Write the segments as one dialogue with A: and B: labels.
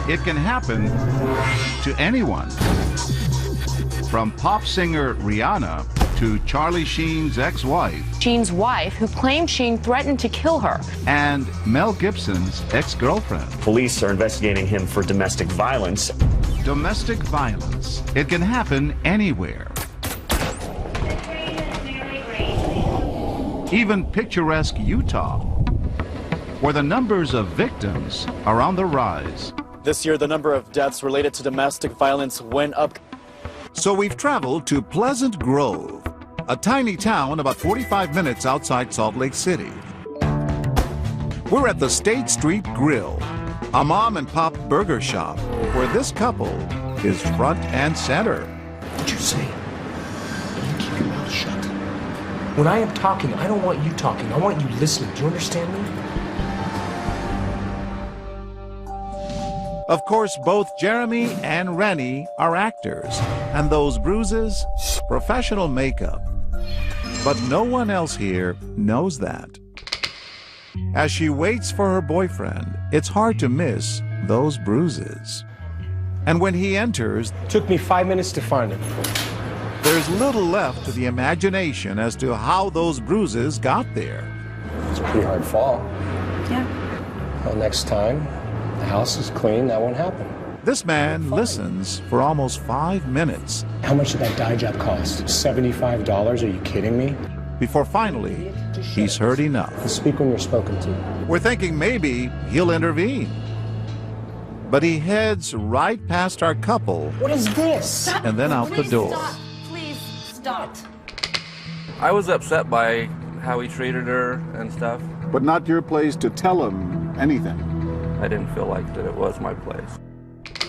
A: It can happen to anyone. From pop singer Rihanna to Charlie Sheen's ex-wife.
B: Sheen's wife, who claimed Sheen threatened to kill her.
A: And Mel Gibson's ex-girlfriend.
C: Police are investigating him for domestic violence.
A: Domestic violence. It can happen anywhere. Even picturesque Utah, where the numbers of victims are on the rise.
D: This year, the number of deaths related to domestic violence went up.
A: So we've traveled to Pleasant Grove, a tiny town about 45 minutes outside Salt Lake City. We're at the State Street Grill, a mom and pop burger shop where this couple is front and center.
E: What'd you say? You keep your mouth shut. When I am talking, I don't want you talking. I want you listening. Do you understand me?
A: Of course, both Jeremy and Rennie are actors, and those bruises, professional makeup. But no one else here knows that. As she waits for her boyfriend, it's hard to miss those bruises. And when he enters,
E: Took me 5 minutes to find him.
A: there's little left to the imagination as to how those bruises got there.
E: It's a pretty hard fall.
B: Yeah.
E: Well, next time, the house is clean, that won't happen.
A: This man listens for almost 5 minutes
E: How much did that dye job cost? $75? Are you kidding me?
A: before finally he's heard enough.
E: Speak when you're spoken to.
A: We're thinking maybe he'll intervene. But he heads right past our couple
E: What is this?
A: and then out the door.
F: Stop. Please stop.
G: I was upset by how he treated her and stuff.
H: But not your place to tell him anything.
G: I didn't feel like that it was my place.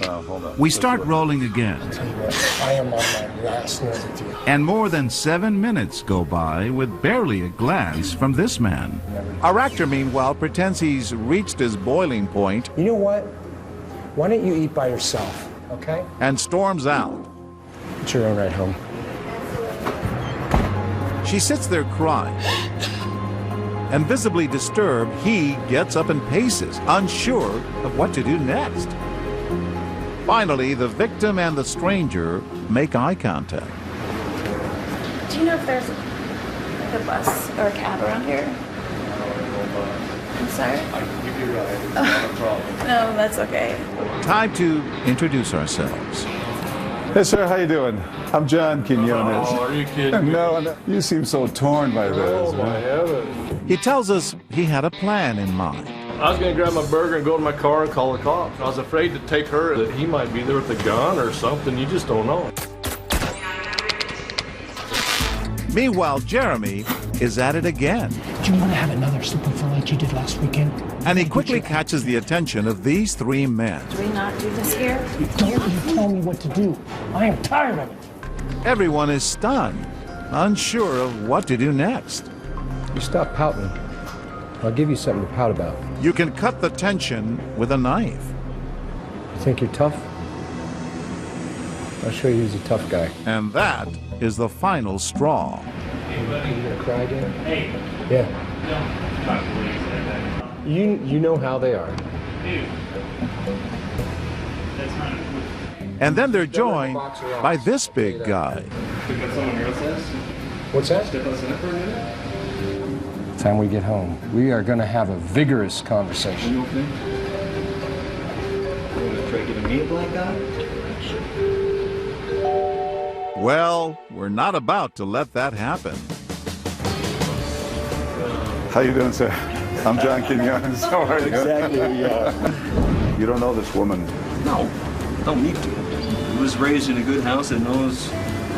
H: Hold on.
A: We start rolling again,
E: Tell you what, I am on my last nerve with you.
A: and more than 7 minutes go by with barely a glance from this man. Our actor, meanwhile, pretends he's reached his boiling point
E: You know what? Why don't you eat by yourself, okay?
A: and storms out.
E: It's your own ride home.
A: She sits there crying. And visibly disturbed, he gets up and paces, unsure of what to do next. Finally, the victim and the stranger make eye contact.
F: Do you know if there's like a bus or a cab around here? I'm sorry? I can give you a ride. Not a problem. No, that's okay.
A: Time to introduce ourselves.
H: Hey, sir, how you doing? I'm John Quinones.
I: Oh, are you kidding me?
H: No, you seem so torn by this.
I: Oh, my
H: man.
I: heavens.
A: He tells us he had a plan in mind.
I: I was going to grab my burger and go to my car and call the cops. I was afraid to take her, that he might be there with a gun or something. You just don't know.
A: Meanwhile, Jeremy is at it again,
E: Do you want to have another slip and fall like you did last weekend?
A: and he quickly catches the attention of these 3 men.
F: Do we not do this here?
E: Don't you tell me what to do. I am tired of it.
A: Everyone is stunned, unsure of what to do next.
E: You stop pouting. I'll give you something to pout about.
A: You can cut the tension with a knife.
E: You think you're tough? I'll show you who's a tough guy.
A: And that is the final straw.
E: You gonna cry again? Yeah. You know how they are.
A: And then they're joined by this big guy.
E: What's that? Time we get home, we are gonna have a vigorous conversation.
A: Well, we're not about to let that happen.
H: How you doing, sir? I'm John Quinones. How are you?
C: Exactly, yeah.
H: You don't know this woman.
C: No, don't need to. He was raised in a good house that knows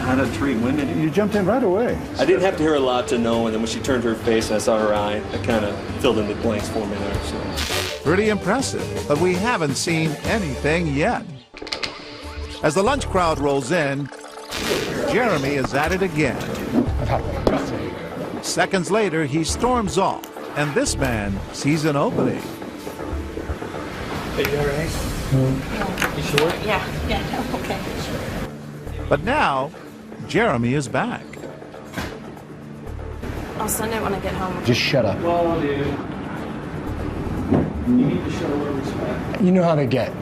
C: how to treat women.
H: You jumped in right away.
D: I didn't have to hear a lot to know, and then when she turned her face and I saw her eye, I kind of filled in the blanks for me there. So.
A: Pretty impressive, but we haven't seen anything yet. As the lunch crowd rolls in, Jeremy is at it again. Seconds later, he storms off, and this man sees an opening.
E: Hey, you all right? You sure?
F: Yeah, okay.
A: But now, Jeremy is back.
F: I'll send it when I get home.
E: Just shut up.
I: Well, dude, you need to show her respect.
E: You know how they get.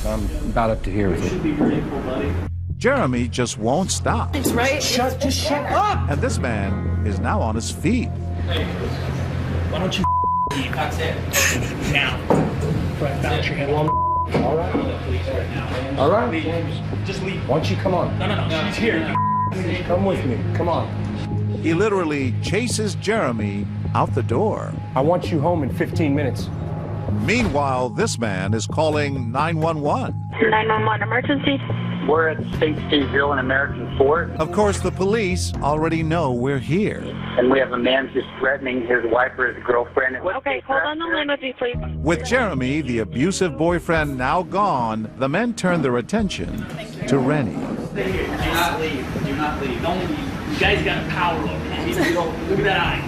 E: I'm about up to here with it.
A: Jeremy just won't stop.
F: Thanks, right?
E: Just shut up!
A: And this man is now on his feet.
E: Why don't you leave?
J: That's it.
E: Now. Right, bounce your head. All right. All right.
J: Just leave.
E: Why don't you come on?
J: No. She's here.
E: Come with me. Come on.
A: He literally chases Jeremy out the door.
E: I want you home in 15 minutes.
A: Meanwhile, this man is calling 911.
F: 911 emergency.
K: We're at State Street Grill in American Fort,
A: Of course, the police already know we're here.
K: and we have a man who's threatening his wife or his girlfriend.
F: Okay, hold on the line with me, please.
A: With Jeremy, the abusive boyfriend, now gone, the men turn their attention to Rennie.
J: Do not leave. Do not leave. Don't leave. You guys got a power look. Look at that eye.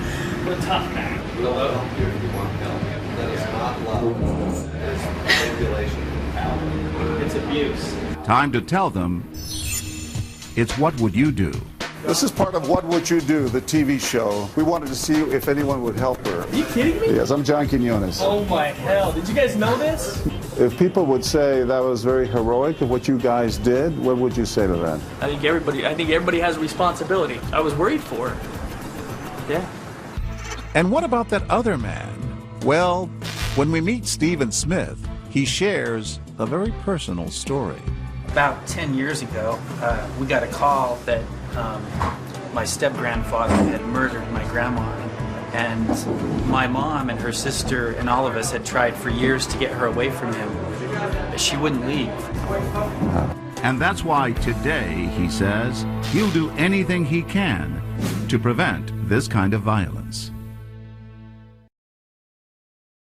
J: What a tough guy.
G: We'll help you if you want help. That is not love. It's manipulation and power.
J: It's abuse.
A: Time to tell them it's What Would You Do?
H: This is part of What Would You Do, the TV show. We wanted to see if anyone would help her.
J: Are you kidding me?
H: Yes, I'm John Quinones.
J: Oh my hell. Did you guys know this?
H: If people would say that was very heroic of what you guys did, what would you say to that?
J: I think everybody has a responsibility. I was worried for her. Yeah.
A: And what about that other man? Well, when we meet Stephen Smith, he shares a very personal story.
J: About 10 years ago, we got a call that my step-grandfather had murdered my grandma. And my mom and her sister and all of us had tried for years to get her away from him, but she wouldn't leave.
A: And that's why today, he says, he'll do anything he can to prevent this kind of violence.